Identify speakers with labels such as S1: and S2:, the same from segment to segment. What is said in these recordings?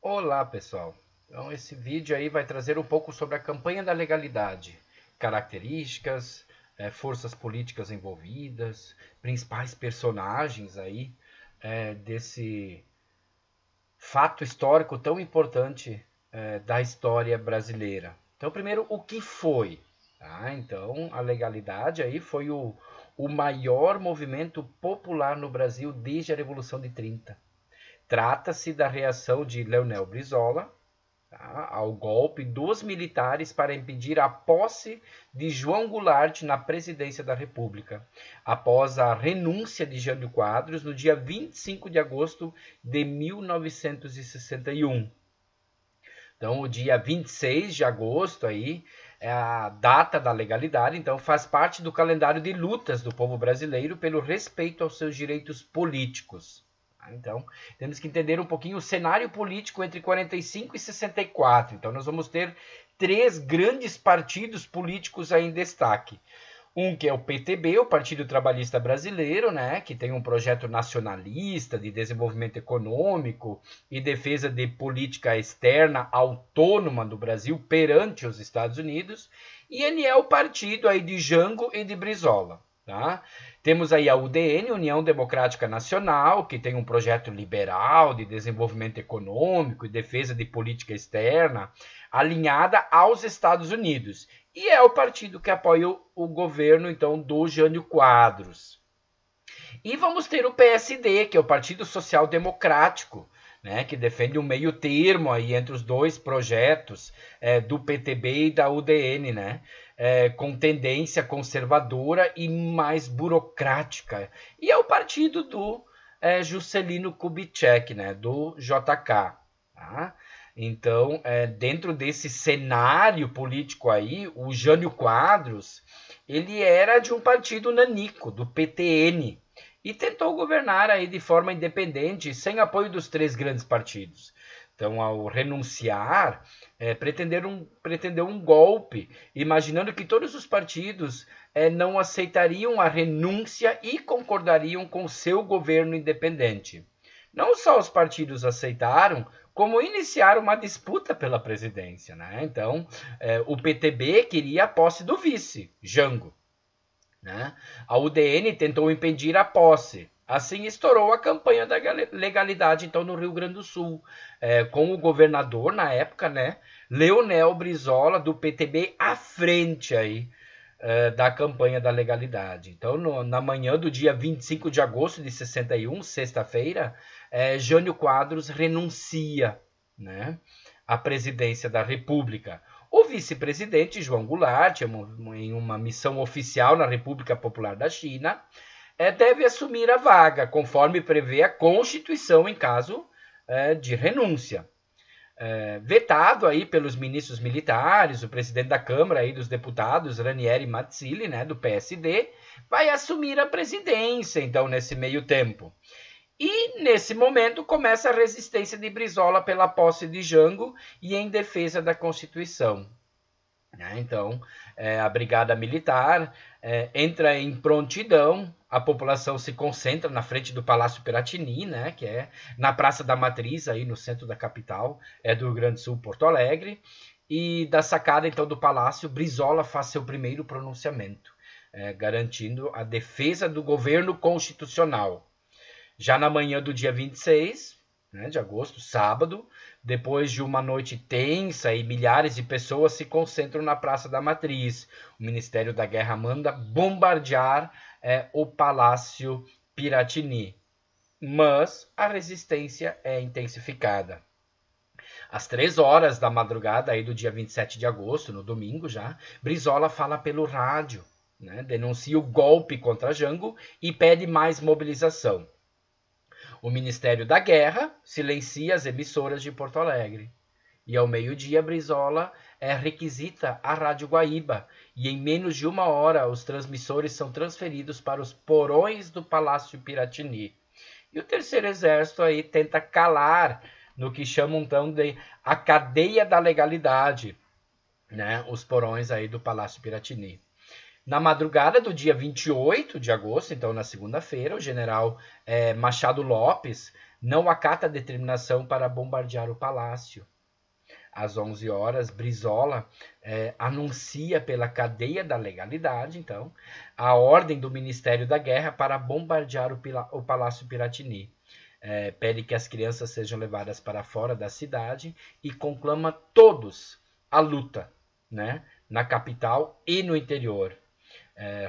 S1: Olá, pessoal. Então, esse vídeo aí vai trazer um pouco sobre a campanha da legalidade, características, forças políticas envolvidas, principais personagens aí desse fato histórico tão importante da história brasileira. Então, primeiro, o que foi? Tá? Então, a legalidade aí foi o maior movimento popular no Brasil desde a Revolução de 30. Trata-se da reação de Leonel Brizola, tá, ao golpe dos militares para impedir a posse de João Goulart na presidência da República, após a renúncia de Jânio Quadros no dia 25 de agosto de 1961. Então, o dia 26 de agosto aí é a data da legalidade, então faz parte do calendário de lutas do povo brasileiro pelo respeito aos seus direitos políticos. Então, temos que entender um pouquinho o cenário político entre 45 e 64. Então, nós vamos ter três grandes partidos políticos aí em destaque. Um que é o PTB, o Partido Trabalhista Brasileiro, né, que tem um projeto nacionalista de desenvolvimento econômico e defesa de política externa autônoma do Brasil perante os Estados Unidos. E ele é o partido aí de Jango e de Brizola. Tá? Temos aí a UDN, União Democrática Nacional, que tem um projeto liberal de desenvolvimento econômico e defesa de política externa, alinhada aos Estados Unidos. E é o partido que apoia o governo, então, do Jânio Quadros. E vamos ter o PSD, que é o Partido Social Democrático, né, que defende um meio termo aí entre os dois projetos do PTB e da UDN, né, com tendência conservadora e mais burocrática. E é o partido do Juscelino Kubitschek, né, do JK. Tá? Então, dentro desse cenário político aí, o Jânio Quadros, ele era de um partido nanico, do PTN, e tentou governar aí de forma independente, sem apoio dos três grandes partidos. Então, ao renunciar, pretendeu um golpe, imaginando que todos os partidos não aceitariam a renúncia e concordariam com seu governo independente. Não só os partidos aceitaram, como iniciaram uma disputa pela presidência. Né? Então, o PTB queria a posse do vice, Jango. Né? A UDN tentou impedir a posse. Assim estourou a campanha da legalidade então no Rio Grande do Sul, com o governador na época, né, Leonel Brizola do PTB à frente aí da campanha da legalidade. Então, na manhã do dia 25 de agosto de 61, sexta-feira, Jânio Quadros renuncia, né, à presidência da República. O vice-presidente, João Goulart, em uma missão oficial na República Popular da China, deve assumir a vaga, conforme prevê a Constituição em caso de renúncia. Vetado aí pelos ministros militares, o presidente da Câmara aí dos Deputados, Ranieri Mazzilli, né, do PSD, vai assumir a presidência, então, nesse meio tempo. E, nesse momento, começa a resistência de Brizola pela posse de Jango e em defesa da Constituição. Então, a Brigada Militar entra em prontidão, a população se concentra na frente do Palácio Piratini, né, que é na Praça da Matriz, aí no centro da capital do Rio Grande do Sul, Porto Alegre, e da sacada, então, do Palácio, Brizola faz seu primeiro pronunciamento, garantindo a defesa do governo constitucional. Já na manhã do dia 26, né, de agosto, sábado, depois de uma noite tensa e milhares de pessoas se concentram na Praça da Matriz, o Ministério da Guerra manda bombardear o Palácio Piratini. Mas a resistência é intensificada. Às 3 horas da madrugada aí do dia 27 de agosto, no domingo já, Brizola fala pelo rádio, né, denuncia o golpe contra Jango e pede mais mobilização. O Ministério da Guerra silencia as emissoras de Porto Alegre. E ao meio-dia, Brizola requisita a Rádio Guaíba. E em menos de 1 hora, os transmissores são transferidos para os porões do Palácio Piratini. E o Terceiro Exército aí tenta calar no que chamam então de a cadeia da legalidade, né? Os porões aí do Palácio Piratini. Na madrugada do dia 28 de agosto, então na segunda-feira, o general Machado Lopes não acata a determinação para bombardear o palácio. Às 11 horas, Brizola anuncia pela cadeia da legalidade, então, a ordem do Ministério da Guerra para bombardear o Palácio Piratini. Pede que as crianças sejam levadas para fora da cidade e conclama todos a luta, né, na capital e no interior.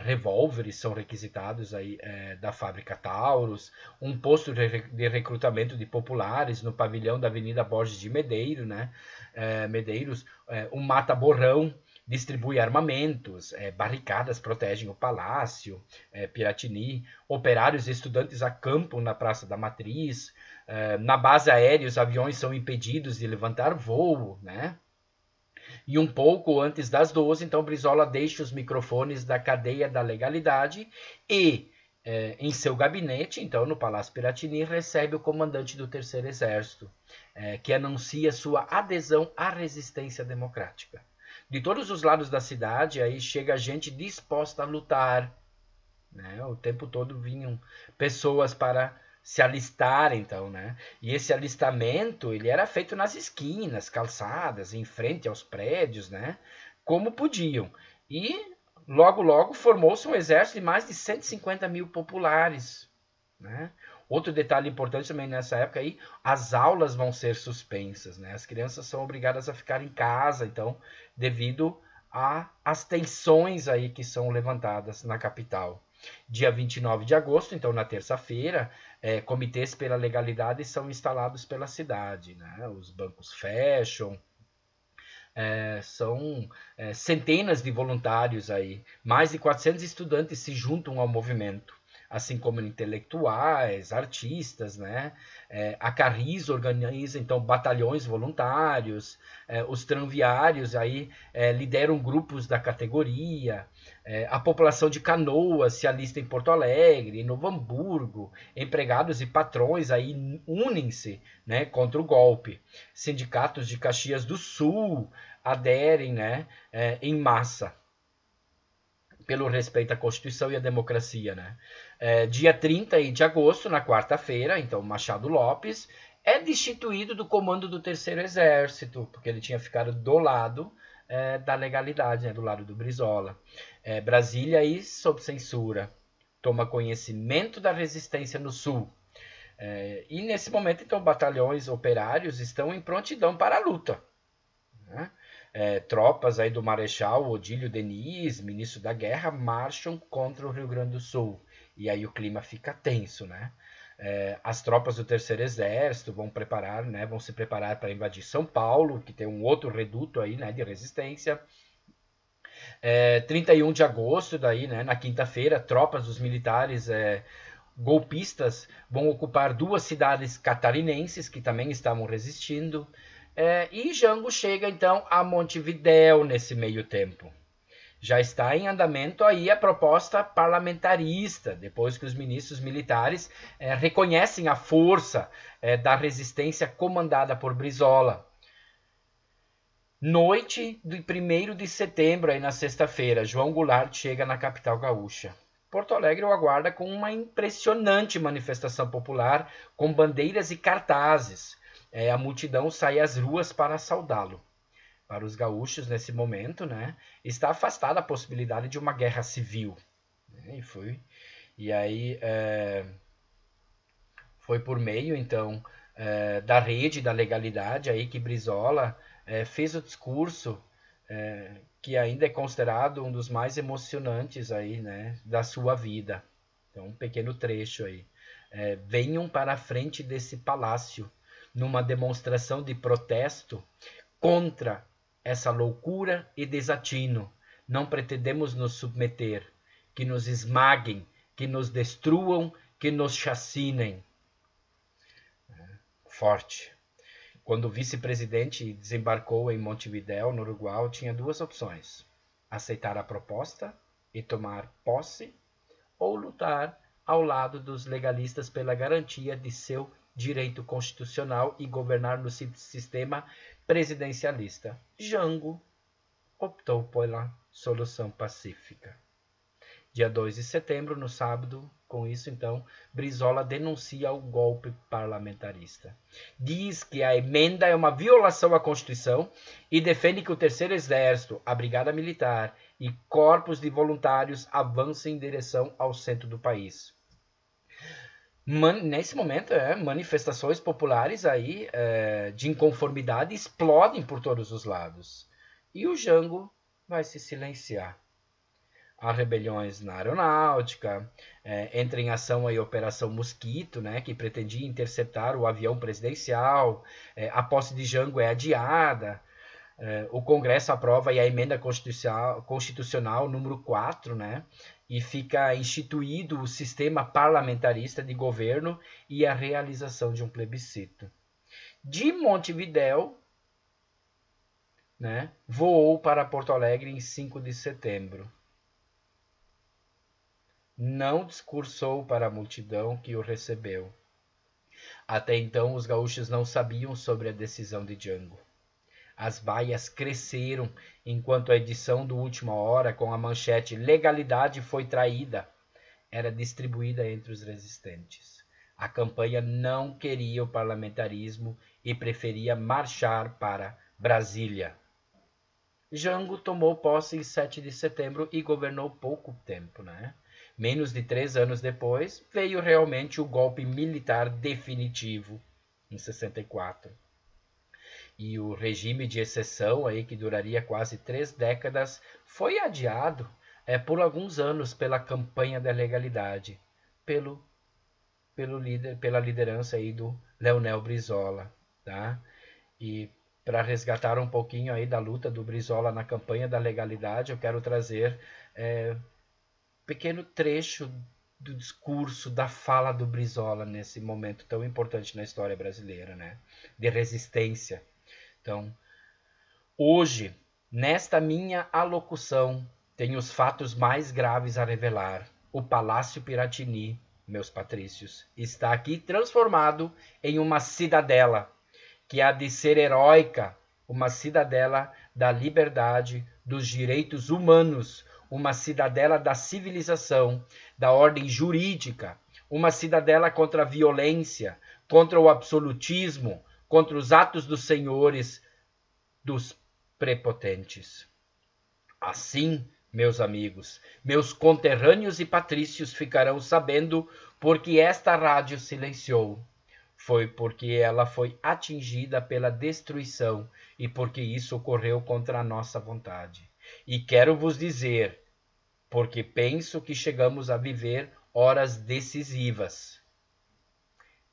S1: Revólveres são requisitados aí, da fábrica Taurus, um posto de recrutamento de populares no pavilhão da Avenida Borges de Medeiros, um mata-borrão distribui armamentos, barricadas protegem o palácio, Piratini, operários e estudantes acampam na Praça da Matriz, na base aérea os aviões são impedidos de levantar voo, né? E um pouco antes das 12, então Brizola deixa os microfones da cadeia da legalidade e, em seu gabinete, então no Palácio Piratini, recebe o comandante do Terceiro Exército, que anuncia sua adesão à resistência democrática. De todos os lados da cidade, aí chega gente disposta a lutar, né? O tempo todo vinham pessoas para se alistar, então, né? E esse alistamento, ele era feito nas esquinas, calçadas, em frente aos prédios, né? Como podiam. E logo formou-se um exército de mais de 150 mil populares, né? Outro detalhe importante também nessa época aí, as aulas vão ser suspensas, né? As crianças são obrigadas a ficar em casa, então, devido às tensões aí que são levantadas na capital. Dia 29 de agosto, então na terça-feira, comitês pela legalidade são instalados pela cidade, né? Os bancos fecham, são centenas de voluntários aí, mais de 400 estudantes se juntam ao movimento, assim como intelectuais, artistas, né? A Carris organiza então batalhões voluntários, os tranviários aí lideram grupos da categoria, a população de Canoas se alista em Porto Alegre, em Novo Hamburgo, empregados e patrões aí unem-se, né, contra o golpe. Sindicatos de Caxias do Sul aderem, né, em massa, pelo respeito à Constituição e à democracia, né? Dia 30 de agosto, na quarta-feira, então Machado Lopes é destituído do comando do Terceiro Exército, porque ele tinha ficado do lado da legalidade, né, do lado do Brizola. Brasília aí sob censura, toma conhecimento da resistência no Sul. E nesse momento, então, batalhões operários estão em prontidão para a luta, né? Tropas aí do Marechal Odílio Diniz, ministro da Guerra, marcham contra o Rio Grande do Sul. E aí o clima fica tenso, né? As tropas do Terceiro Exército vão se preparar para invadir São Paulo, que tem um outro reduto aí, né, de resistência. 31 de agosto, daí, né, na quinta-feira, tropas dos militares golpistas vão ocupar duas cidades catarinenses que também estavam resistindo. E Jango chega então a Montevidéu nesse meio tempo. Já está em andamento aí a proposta parlamentarista, depois que os ministros militares reconhecem a força da resistência comandada por Brizola. Noite do 1º de setembro, aí na sexta-feira, João Goulart chega na capital gaúcha. Porto Alegre o aguarda com uma impressionante manifestação popular, com bandeiras e cartazes. A multidão sai às ruas para saudá-lo. Para os gaúchos, nesse momento, né, está afastada a possibilidade de uma guerra civil. E aí foi por meio, então, da rede da legalidade aí que Brizola fez o discurso que ainda é considerado um dos mais emocionantes aí, né, da sua vida. Então, um pequeno trecho aí. Venham para a frente desse palácio, numa demonstração de protesto contra essa loucura e desatino. Não pretendemos nos submeter, que nos esmaguem, que nos destruam, que nos chacinem. Forte. Quando o vice-presidente desembarcou em Montevidéu, no Uruguai, tinha duas opções: aceitar a proposta e tomar posse, ou lutar ao lado dos legalistas pela garantia de seu direito constitucional e governar no sistema presidencialista. Jango optou pela solução pacífica. Dia 2 de setembro, no sábado, com isso, então, Brizola denuncia o golpe parlamentarista. Diz que a emenda é uma violação à Constituição e defende que o Terceiro Exército, a Brigada Militar e corpos de voluntários avancem em direção ao centro do país. Nesse momento, manifestações populares aí, de inconformidade explodem por todos os lados. E o Jango vai se silenciar. Há rebeliões na aeronáutica, entra em ação a Operação Mosquito, né, que pretendia interceptar o avião presidencial, a posse de Jango é adiada, o Congresso aprova a emenda constitucional número 4, né, e fica instituído o sistema parlamentarista de governo e a realização de um plebiscito. De Montevidéu, né, voou para Porto Alegre em 5 de setembro. Não discursou para a multidão que o recebeu. Até então, os gaúchos não sabiam sobre a decisão de Jango. As vaias cresceram enquanto a edição do Última Hora, com a manchete "Legalidade foi traída", era distribuída entre os resistentes. A campanha não queria o parlamentarismo e preferia marchar para Brasília. Jango tomou posse em 7 de setembro e governou pouco tempo, né? Menos de 3 anos depois, veio realmente o golpe militar definitivo, em 64. E o regime de exceção, aí, que duraria quase 3 décadas, foi adiado por alguns anos pela campanha da legalidade, pela liderança aí do Leonel Brizola. Tá? E para resgatar um pouquinho aí da luta do Brizola na campanha da legalidade, eu quero trazer pequeno trecho do discurso, da fala do Brizola nesse momento tão importante na história brasileira, né? De resistência. Então, hoje, nesta minha alocução, tenho os fatos mais graves a revelar. O Palácio Piratini, meus patrícios, está aqui transformado em uma cidadela, que há de ser heróica, uma cidadela da liberdade, dos direitos humanos, uma cidadela da civilização, da ordem jurídica, uma cidadela contra a violência, contra o absolutismo, contra os atos dos senhores, dos prepotentes. Assim, meus amigos, meus conterrâneos e patrícios ficarão sabendo porque esta rádio silenciou. Foi porque ela foi atingida pela destruição e porque isso ocorreu contra a nossa vontade. E quero vos dizer, porque penso que chegamos a viver horas decisivas.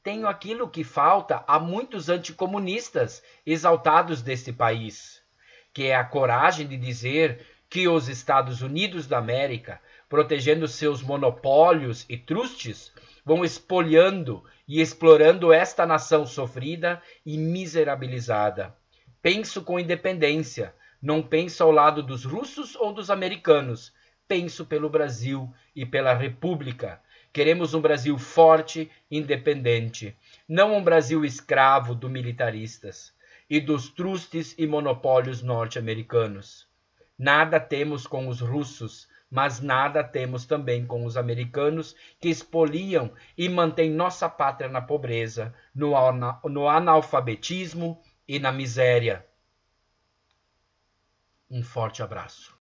S1: Tenho aquilo que falta a muitos anticomunistas exaltados deste país, que é a coragem de dizer que os Estados Unidos da América, protegendo seus monopólios e trustes, vão espoliando e explorando esta nação sofrida e miserabilizada. Penso com independência, não penso ao lado dos russos ou dos americanos, penso pelo Brasil e pela República. Queremos um Brasil forte, independente, não um Brasil escravo dos militaristas e dos trustes e monopólios norte-americanos. Nada temos com os russos, mas nada temos também com os americanos que expoliam e mantêm nossa pátria na pobreza, no analfabetismo e na miséria. Um forte abraço.